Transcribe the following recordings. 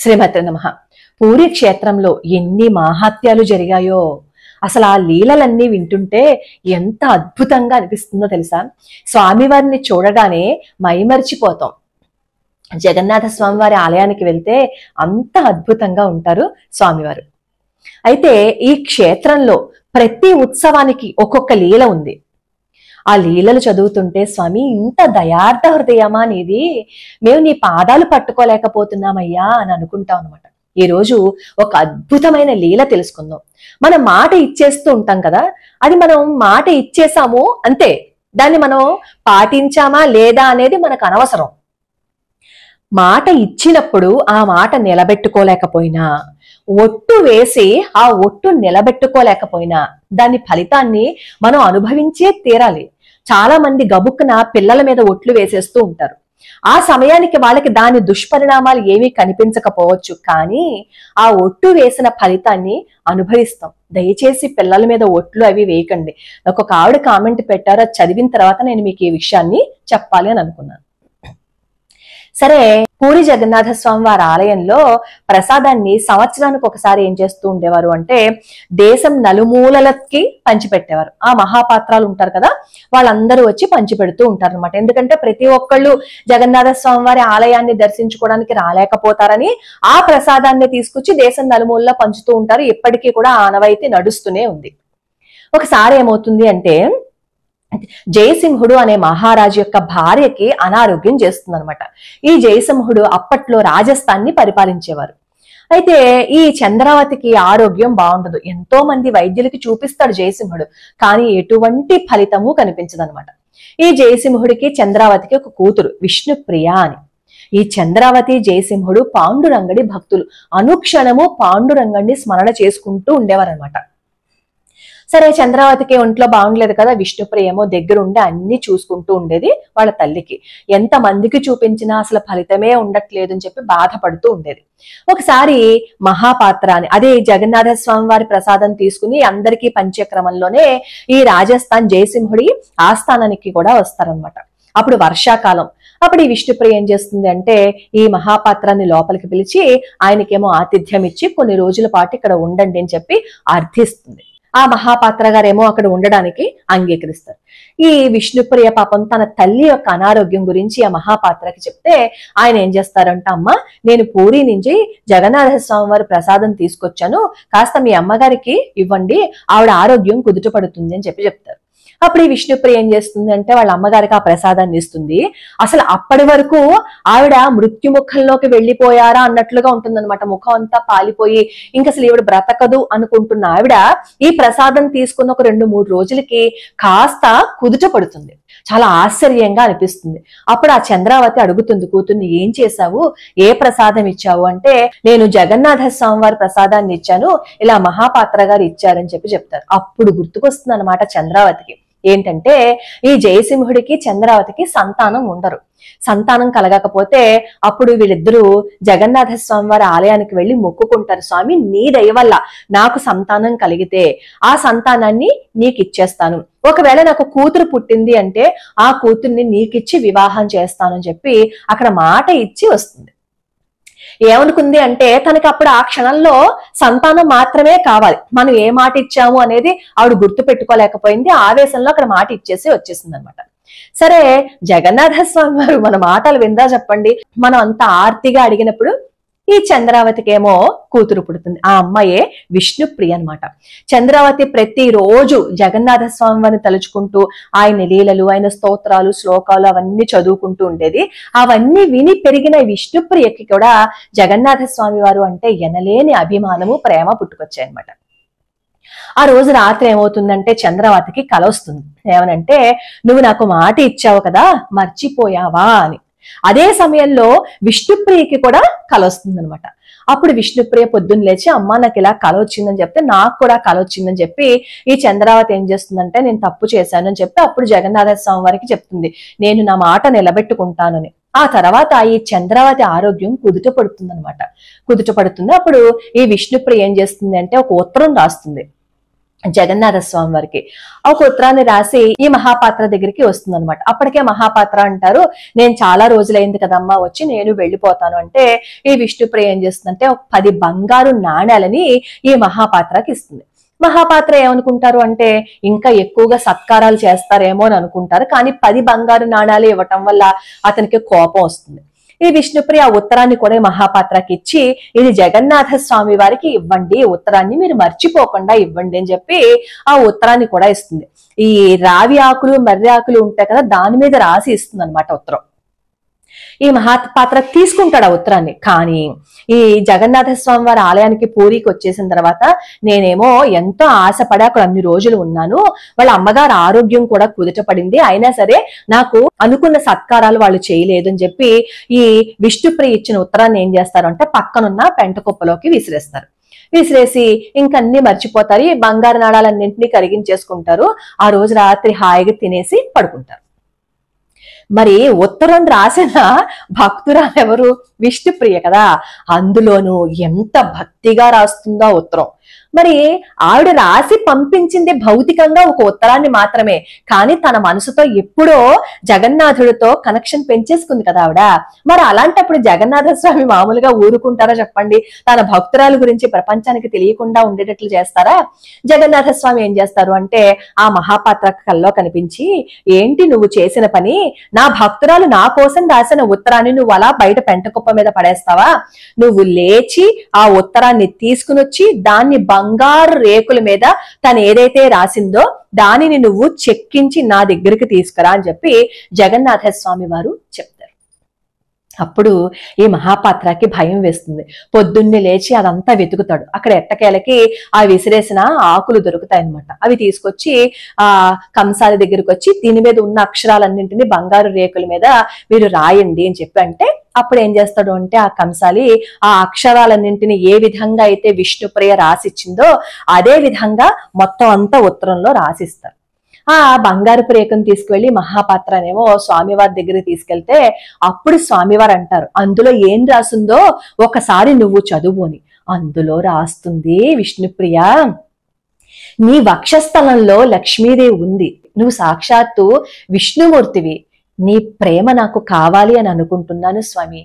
శ్రీమతే నమః. పూరి క్షేత్రంలో ఎన్ని మాహాత్యాలు జరిగాయో, అసలు ఆ లీలలన్నీ వింటుంటే ఎంత అద్భుతంగా అనిపిస్తుందో తెలుసా. స్వామివారిని చూడగానే మైమరిచిపోతాం. జగన్నాథ స్వామివారి ఆలయానికి వెళ్తే అంత అద్భుతంగా ఉంటారు స్వామివారు. అయితే ఈ క్షేత్రంలో ప్రతి ఉత్సవానికి ఒక్కొక్క లీల ఉంది. ఆ లీలలు చదువుతుంటే, స్వామి ఇంత దయార్థ హృదయమా నీది, మేము నీ పాదాలు పట్టుకోలేకపోతున్నామయ్యా అని అనుకుంటాం అనమాట. ఈ రోజు ఒక అద్భుతమైన లీల తెలుసుకుందాం. మనం మాట ఇచ్చేస్తూ ఉంటాం కదా, అది మనం మాట ఇచ్చేసాము అంతే, దాన్ని మనం పాటించామా లేదా అనేది మనకు అనవసరం. మాట ఇచ్చినప్పుడు ఆ మాట నిలబెట్టుకోలేకపోయినా, ఒట్టు వేసి ఆ ఒట్టు నిలబెట్టుకోలేకపోయినా దాని ఫలితాన్ని మనం అనుభవించే తీరాలి. చాలా మంది గబుక్కున పిల్లల మీద ఒట్లు వేసేస్తూ ఉంటారు. ఆ సమయానికి వాళ్ళకి దాని దుష్పరిణామాలు ఏమీ కనిపించకపోవచ్చు, కానీ ఆ ఒట్టు వేసిన ఫలితాన్ని అనుభవిస్తాం. దయచేసి పిల్లల మీద ఒట్లు అవి వేయకండి. నాకు ఒక ఆవిడ కామెంట్ పెట్టారు, అది చదివిన తర్వాత నేను మీకు ఈ విషయాన్ని చెప్పాలి అని అనుకున్నాను. సరే, పూరి జగన్నాథ స్వామి వారి ఆలయంలో ప్రసాదాన్ని సంవత్సరానికి ఒకసారి ఏం చేస్తూ ఉండేవారు అంటే, దేశం నలుమూలలకి పంచిపెట్టేవారు. ఆ మహాపాత్రాలు ఉంటారు కదా, వాళ్ళందరూ వచ్చి పంచిపెడుతూ ఉంటారు అనమాట. ఎందుకంటే ప్రతి ఒక్కళ్ళు జగన్నాథ స్వామి వారి ఆలయాన్ని దర్శించుకోవడానికి రాలేకపోతారని ఆ ప్రసాదాన్ని తీసుకొచ్చి దేశం నలుమూలలో పంచుతూ ఉంటారు. ఇప్పటికీ కూడా ఆనవాయితీ నడుస్తూనే ఉంది. ఒకసారి ఏమవుతుంది అంటే, జయసింహుడు అనే మహారాజు యొక్క భార్యకి అనారోగ్యం చేస్తుంది అనమాట. ఈ జయసింహుడు అప్పట్లో రాజస్థాన్ ని పరిపాలించేవారు. అయితే ఈ చంద్రావతికి ఆరోగ్యం బాగుండదు. ఎంతో మంది వైద్యులకి చూపిస్తాడు జయసింహుడు, కానీ ఎటువంటి ఫలితము కనిపించదు అనమాట. ఈ జయసింహుడికి చంద్రావతికి ఒక కూతురు విష్ణుప్రియ అని. ఈ చంద్రావతి జయసింహుడు పాండురంగడి భక్తులు. అనుక్షణము పాండురంగడిని స్మరణ చేసుకుంటూ ఉండేవారు అనమాట. సరే, చంద్రావతికి ఒంట్లో బాగుండలేదు కదా, విష్ణుప్రియ ఏమో దగ్గరుండి అన్ని చూసుకుంటూ ఉండేది వాళ్ళ తల్లికి. ఎంత మందికి చూపించినా అసలు ఫలితమే ఉండట్లేదు అని చెప్పి బాధపడుతూ ఉండేది. ఒకసారి మహాపాత్ర అని, అదే జగన్నాథ స్వామి వారి ప్రసాదం తీసుకుని అందరికీ పంచక్రమంలోనే ఈ రాజస్థాన్ జయసింహుడి ఆస్థానానికి కూడా వస్తారనమాట. అప్పుడు వర్షాకాలం. అప్పుడు ఈ విష్ణుప్రియ ఏం చేస్తుంది అంటే, ఈ మహాపాత్రాన్ని లోపలికి పిలిచి ఆయనకేమో ఆతిథ్యం ఇచ్చి కొన్ని రోజుల పాటు ఇక్కడ ఉండండి అని చెప్పి అర్థిస్తుంది. ఆ మహాపాత్ర గారేమో అక్కడ ఉండడానికి అంగీకరిస్తారు. ఈ విష్ణుప్రియ పాపం తన తల్లి యొక్క అనారోగ్యం గురించి ఆ మహాపాత్రకి చెప్తే ఆయన ఏం చేస్తారంట, అమ్మ నేను పూరి నుంచి జగన్నాథ స్వామి వారి ప్రసాదం తీసుకొచ్చాను, కాస్త మీ అమ్మగారికి ఇవ్వండి, ఆవిడ ఆరోగ్యం కుదుట పడుతుంది అని చెప్పి చెప్తారు. అప్పుడు ఈ విష్ణుప్రియ ఏం చేస్తుంది అంటే వాళ్ళ అమ్మగారికి ఆ ప్రసాదాన్ని ఇస్తుంది. అసలు అప్పటి వరకు ఆవిడ మృత్యుముఖంలోకి వెళ్ళిపోయారా అన్నట్లుగా ఉంటుందన్నమాట. ముఖం అంతా పాలిపోయి ఇంక అసలు ఈవిడ బ్రతకదు అనుకుంటున్న ఆవిడ ఈ ప్రసాదం తీసుకున్న ఒక 2-3 రోజులకి కాస్త కుదుట పడుతుంది. చాలా ఆశ్చర్యంగా అనిపిస్తుంది. అప్పుడు ఆ చంద్రావతి అడుగుతుంది కూతుర్ని, ఏం చేశావు, ఏ ప్రసాదం ఇచ్చావు అంటే, నేను జగన్నాథ స్వామి వారి ప్రసాదాన్ని ఇచ్చాను, ఇలా మహాపాత్ర గారు ఇచ్చారని చెప్పి చెప్తారు. అప్పుడు గుర్తుకొస్తుంది అనమాట చంద్రావతికి. ఏంటంటే, ఈ జయసింహుడికి చంద్రావతికి సంతానం ఉండరు. సంతానం కలగకపోతే అప్పుడు వీళ్ళిద్దరూ జగన్నాథ స్వామి వారి ఆలయానికి వెళ్లి మొక్కుకుంటారు, స్వామి నీ దయ వల్ల నాకు సంతానం కలిగితే ఆ సంతానాన్ని నీకు ఇచ్చేస్తాను, ఒకవేళ నాకు కూతురు పుట్టింది అంటే ఆ కూతుర్ని నీకిచ్చి వివాహం చేస్తానని చెప్పి అక్కడ మాట ఇచ్చి వస్తుంది. ఏమనుకుంది అంటే, తనకి అప్పుడు ఆ క్షణంలో సంతానం మాత్రమే కావాలి, మనం ఏ మాట ఇచ్చాము అనేది ఆవిడ గుర్తు పెట్టుకోలేకపోయింది. ఆవేశంలో అక్కడ మాట ఇచ్చేసి వచ్చేసింది అనమాట. సరే, జగన్నాథ స్వామి వారు మన మాటలు విందా చెప్పండి. మనం అంత ఆర్తిగా అడిగినప్పుడు ఈ చంద్రావతికి ఏమో కూతురు పుడుతుంది. ఆ అమ్మాయే విష్ణుప్రియ అనమాట. చంద్రావతి ప్రతిరోజు జగన్నాథ స్వామి వారిని తలుచుకుంటూ ఆయన లీలలు, ఆయన స్తోత్రాలు, శ్లోకాలు అవన్నీ చదువుకుంటూ ఉండేది. అవన్నీ విని పెరిగిన విష్ణుప్రియకి కూడా జగన్నాథ స్వామి వారు అంటే ఎనలేని అభిమానము, ప్రేమ పుట్టుకొచ్చాయి అనమాట. ఆ రోజు రాత్రి ఏమవుతుందంటే, చంద్రావతికి కల వస్తుంది. ఏమనంటే, నువ్వు నాకు మాట ఇచ్చావు కదా, మర్చిపోయావా అని. అదే సమయంలో విష్ణుప్రియకి కూడా కల వస్తుంది అనమాట. అప్పుడు విష్ణుప్రియ పొద్దున్న లేచి, అమ్మ నాకు ఇలా కల వచ్చిందని చెప్తే, నాకు కూడా కల వచ్చిందని చెప్పి ఈ చంద్రావతి ఏం చేస్తుందంటే, నేను తప్పు చేశాను అని చెప్పి అప్పుడు జగన్నాథ స్వామి వారికి చెప్తుంది, నేను నా మాట నిలబెట్టుకుంటానని. ఆ తర్వాత ఈ చంద్రావతి ఆరోగ్యం కుదుట పడుతుంది అనమాట. కుదుట పడుతుంది. అప్పుడు ఈ విష్ణుప్రియ ఏం చేస్తుంది అంటే ఒక ఉత్తరం రాస్తుంది. జగన్నాథ స్వామి వారికి ఒక ఉత్తరాన్ని రాసి ఈ మహాపాత్ర దగ్గరికి వస్తుంది అనమాట. అప్పటికే మహాపాత్ర అంటారు, నేను చాలా రోజులైంది కదమ్మా వచ్చి, నేను వెళ్ళిపోతాను అంటే ఈ విష్ణుప్రియ ఏం చేస్తుందంటే ఒక 10 బంగారు నాణ్యాలని ఈ మహాపాత్రకి ఇస్తుంది. మహాపాత్ర ఏమనుకుంటారు అంటే ఇంకా ఎక్కువగా సత్కారాలు చేస్తారేమో అని అనుకుంటారు, కానీ 10 బంగారు నాణ్యాలు ఇవ్వటం వల్ల అతనికి కోపం వస్తుంది. ఈ విష్ణుప్రియ ఆ ఉత్తరాన్ని కూడా మహాపాత్రకి ఇచ్చి, ఇది జగన్నాథ స్వామి వారికి ఇవ్వండి, ఉత్తరాన్ని మీరు మర్చిపోకుండా ఇవ్వండి అని చెప్పి ఆ ఉత్తరాన్ని కూడా ఇస్తుంది. ఈ రావి ఆకులు మర్రి ఆకులు ఉంటాయి కదా, దాని మీద రాసి ఇస్తుంది అనమాట ఉత్తరం. ఈ మహాపాత్ర తీసుకుంటాడు ఆ ఉత్తరాన్ని. కానీ ఈ జగన్నాథ స్వామి వారి ఆలయానికి పూరికి వచ్చేసిన తర్వాత, నేనేమో ఎంతో ఆశపడి అక్కడ అన్ని రోజులు ఉన్నాను, వాళ్ళ అమ్మగారు ఆరోగ్యం కూడా కుదుట పడింది, అయినా సరే నాకు అనుకున్న సత్కారాలు వాళ్ళు చేయలేదు అని చెప్పి ఈ విష్ణుప్రియ ఇచ్చిన ఉత్తరాన్ని ఏం చేస్తారు అంటే పక్కనున్న పెంట కుప్పలోకి విసిరేస్తారు. విసిరేసి ఇంకన్నీ మర్చిపోతారు, ఈ బంగారు నాణాలన్నింటినీ కరిగించేసుకుంటారు. ఆ రోజు రాత్రి హాయిగా తినేసి పడుకుంటారు. మరి ఉత్తరం రాసిన భక్తురాలు ఎవరు? విష్ణుప్రియ కదా. అందులోనూ ఎంత భక్తిగా రాస్తుందో ఉత్తరం. మరి ఆవిడ రాసి పంపించింది భౌతికంగా ఒక ఉత్తరాన్ని మాత్రమే, కానీ తన మనసుతో ఎప్పుడో జగన్నాథుడితో కనెక్షన్ పెంచేసుకుంది కదా ఆవిడ. మరి అలాంటప్పుడు జగన్నాథ స్వామి మామూలుగా ఊరుకుంటారా చెప్పండి? తన భక్తురాలు గురించి ప్రపంచానికి తెలియకుండా ఉండేటట్లు చేస్తారా? జగన్నాథ స్వామి ఏం చేస్తారు అంటే ఆ మహాపాత్ర కల్లో కనిపించి, ఏంటి నువ్వు చేసిన పని? నా భక్తురాలు నా కోసం రాసిన ఉత్తరాన్ని నువ్వు అలా బయట పెంటకుప్ప మీద పడేస్తావా? నువ్వు లేచి ఆ ఉత్తరాన్ని తీసుకుని వచ్చి దాన్ని బంగారు రేకుల మీద తను ఏదైతే రాసిందో దానిని నువ్వు చెక్కించి నా దగ్గరికి తీసుకురా అని చెప్పి జగన్నాథ స్వామి వారు చెప్తారు. అప్పుడు ఈ మహాపాత్రకి భయం వేస్తుంది. పొద్దున్నే లేచి అదంతా వెతుకుతాడు. అక్కడ ఎట్టకేలకి ఆ విసిరేసిన ఆకులు దొరుకుతాయి అనమాట. అవి తీసుకొచ్చి ఆ కంసాల దగ్గరికి వచ్చి దీని మీద ఉన్న అక్షరాలన్నింటినీ బంగారు రేకుల మీద మీరు రాయండి అని చెప్పి అంటే, అప్పుడు ఏం చేస్తాడు అంటే ఆ కంసాలి ఆ అక్షరాలన్నింటినీ ఏ విధంగా అయితే విష్ణుప్రియ రాసిచ్చిందో అదే విధంగా మొత్తం అంతా ఉత్తరంలో రాసిస్తారు. ఆ బంగారు రేకును తీసుకువెళ్లి మహాపాత్రనేమో స్వామివారి దగ్గరికి తీసుకెళ్తే అప్పుడు స్వామివారు అంటారు, అందులో ఏం రాసిందో ఒకసారి నువ్వు చదువు అని. అందులో రాస్తుంది, విష్ణుప్రియ నీ వక్షస్థలంలో లక్ష్మీదేవి ఉంది, నువ్వు సాక్షాత్తు విష్ణుమూర్తివి, నీ ప్రేమ నాకు కావాలి అని అనుకుంటున్నాను స్వామి.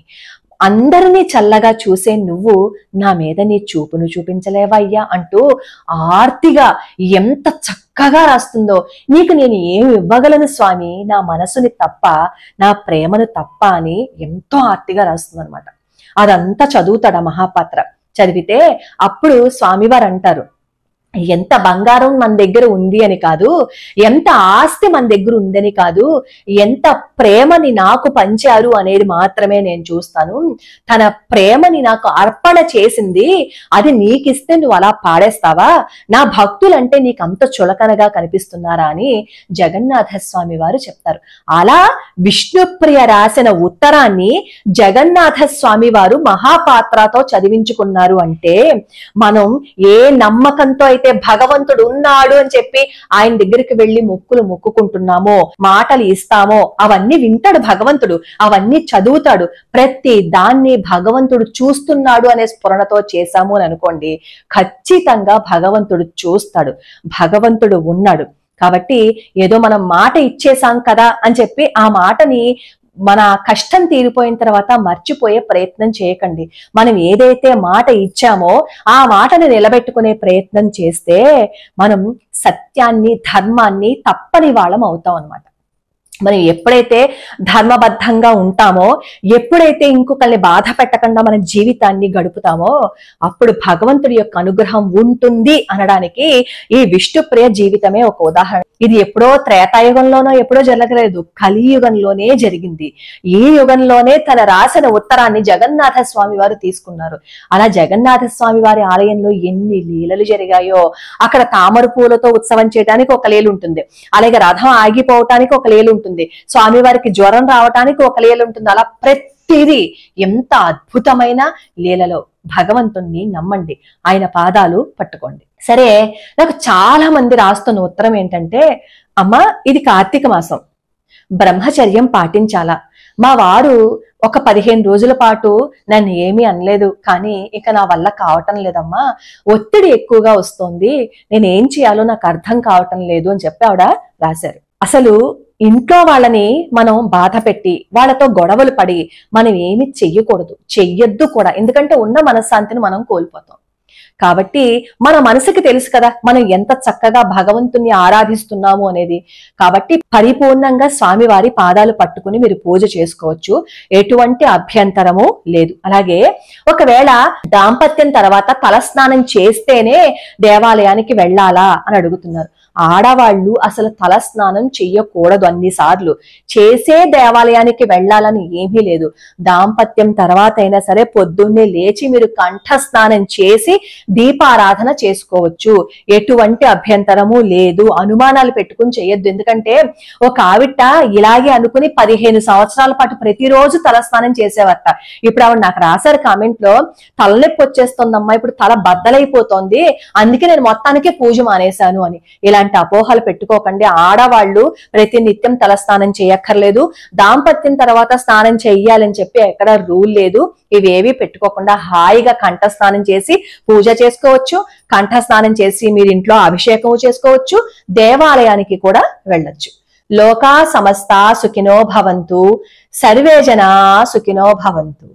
అందరినీ చల్లగా చూసే నువ్వు నా మీద నీ చూపును చూపించలేవయ్యా అంటూ ఆర్తిగా ఎంత చక్కగా రాస్తుందో. నీకు నేను ఏమి ఇవ్వగలను స్వామి, నా మనసుని తప్ప, నా ప్రేమను తప్ప అని ఎంతో ఆర్తిగా రాస్తుంది అనమాట. అదంతా చదువుతాడు ఆ మహాపాత్ర. చదివితే అప్పుడు స్వామివారు అంటారు, ఎంత బంగారం మన దగ్గర ఉంది అని కాదు, ఎంత ఆస్తి మన దగ్గర ఉందని కాదు, ఎంత ప్రేమని నాకు పంచారు అనేది మాత్రమే నేను చూస్తాను. తన ప్రేమని నాకు అర్పణ చేసింది, అది నీకిస్తే నువ్వు అలా పాడేస్తావా? నా భక్తులంటే నీకు అంత చులకనగా కనిపిస్తున్నారా అని జగన్నాథ స్వామి వారు చెప్తారు. అలా విష్ణుప్రియ రాసిన ఉత్తరాన్ని జగన్నాథ స్వామి వారు మహాపాత్రతో చదివించుకున్నారు అంటే, మనం ఏ నమ్మకంతో అయితే భగవంతుడు ఉన్నాడు అని చెప్పి ఆయన దగ్గరికి వెళ్లి మొక్కులు మొక్కుకుంటున్నామో, మాటలు ఇస్తామో, అవన్నీ వింటాడు భగవంతుడు, అవన్నీ చదువుతాడు. ప్రతి దాన్ని భగవంతుడు చూస్తున్నాడు అనే స్ఫురణతో చేశాము అని అనుకోండి, ఖచ్చితంగా భగవంతుడు చూస్తాడు, భగవంతుడు ఉన్నాడు. కాబట్టి ఏదో మనం మాట ఇచ్చేసాం కదా అని చెప్పి ఆ మాటని మన కష్టం తీరిపోయిన తర్వాత మర్చిపోయే ప్రయత్నం చేయకండి. మనం ఏదైతే మాట ఇచ్చామో ఆ మాటను నిలబెట్టుకునే ప్రయత్నం చేస్తే మనం సత్యాన్ని, ధర్మాన్ని తప్పని వాళ్ళం అవుతాం అన్నమాట. మనం ఎప్పుడైతే ధర్మబద్ధంగా ఉంటామో, ఎప్పుడైతే ఇంకొకరిని బాధ పెట్టకుండా మన జీవితాన్ని గడుపుతామో, అప్పుడు భగవంతుడి యొక్క అనుగ్రహం ఉంటుంది అనడానికి ఈ విష్ణుప్రియ జీవితమే ఒక ఉదాహరణ. ఇది ఎప్పుడో త్రేతాయుగంలోనో ఎప్పుడో జరగలేదు, కలియుగంలోనే జరిగింది. ఈ యుగంలోనే తన రాసిన ఉత్తరాన్ని జగన్నాథ స్వామి వారు తీసుకున్నారు. అలా జగన్నాథ స్వామి వారి ఆలయంలో ఎన్ని లీలలు జరిగాయో. అక్కడ తామర పూలతో ఉత్సవం చేయడానికి ఒక లీల ఉంటుంది, అలాగే రథం ఆగిపోవటానికి ఒక లీల ఉంటుంది, స్వామివారికి జ్వరం రావటానికి ఒక లీల ఉంటుంది. అలా ప్రతిదీ ఎంత అద్భుతమైన లీలలో. భగవంతుణ్ణి నమ్మండి, ఆయన పాదాలు పట్టుకోండి. సరే, నాకు చాలా మంది రాస్తున్న ఉత్తరం ఏంటంటే, అమ్మా ఇది కార్తీక మాసం, బ్రహ్మచర్యం పాటించాలా, మా వారు ఒక 15 రోజుల పాటు నన్ను ఏమీ అనలేదు, కానీ ఇక నా వల్ల కావటం లేదమ్మా, ఒత్తిడి ఎక్కువగా వస్తోంది, నేను ఏం చేయాలో నాకు అర్థం కావటం లేదు అని చెప్పి ఆవిడ రాశారు. అసలు ఇంట్లో వాళ్ళని మనం బాధ పెట్టి వాళ్ళతో గొడవలు పడి మనం ఏమి చెయ్యకూడదు, చెయ్యొద్దు కూడా. ఎందుకంటే ఉన్న మనశ్శాంతిని మనం కోల్పోతాం. కాబట్టి మన మనసుకి తెలుసు కదా మనం ఎంత చక్కగా భగవంతుని ఆరాధిస్తున్నాము అనేది. కాబట్టి పరిపూర్ణంగా స్వామివారి పాదాలు పట్టుకుని మీరు పూజ చేసుకోవచ్చు, ఎటువంటి అభ్యంతరము లేదు. అలాగే ఒకవేళ దాంపత్యం తర్వాత తలస్నానం చేస్తేనే దేవాలయానికి వెళ్ళాలా అని అడుగుతున్నారు. ఆడవాళ్ళు అసలు తలస్నానం చెయ్యకూడదు, అన్నిసార్లు చేసే దేవాలయానికి వెళ్ళాలని ఏమీ లేదు. దాంపత్యం తర్వాత అయినా సరే పొద్దున్నే లేచి మీరు కంఠస్నానం చేసి దీపారాధన చేసుకోవచ్చు, ఎటువంటి అభ్యంతరము లేదు. అనుమానాలు పెట్టుకుని చేయొద్దు. ఎందుకంటే ఒక ఆవిడ ఇలాగే అనుకుని 15 సంవత్సరాల పాటు ప్రతిరోజు తలస్నానం చేసేవారట. ఇప్పుడు ఆవిడ నాకు రాశారు కామెంట్ లో, తలనొప్పి వచ్చేస్తుందమ్మా, ఇప్పుడు తల బద్దలైపోతోంది, అందుకే నేను మొత్తానికి పూజ మానేశాను అని. ఇలాంటి అపోహలు పెట్టుకోకండి. ఆడవాళ్ళు ప్రతి నిత్యం తలస్నానం చేయక్కర్లేదు, దాంపత్యం తర్వాత స్నానం చెయ్యాలని చెప్పి ఎక్కడ రూల్ లేదు. ఇవేవి పెట్టుకోకుండా హాయిగా కంఠస్నానం చేసి పూజ చేసుకోవచ్చు, కంఠస్నానం చేసి మీరు ఇంట్లో అభిషేకం చేసుకోవచ్చు, దేవాలయానికి కూడా వెళ్ళొచ్చు. లోకా సమస్త సుఖినో భవంతు, సర్వే జనా సుఖినో భవంతు.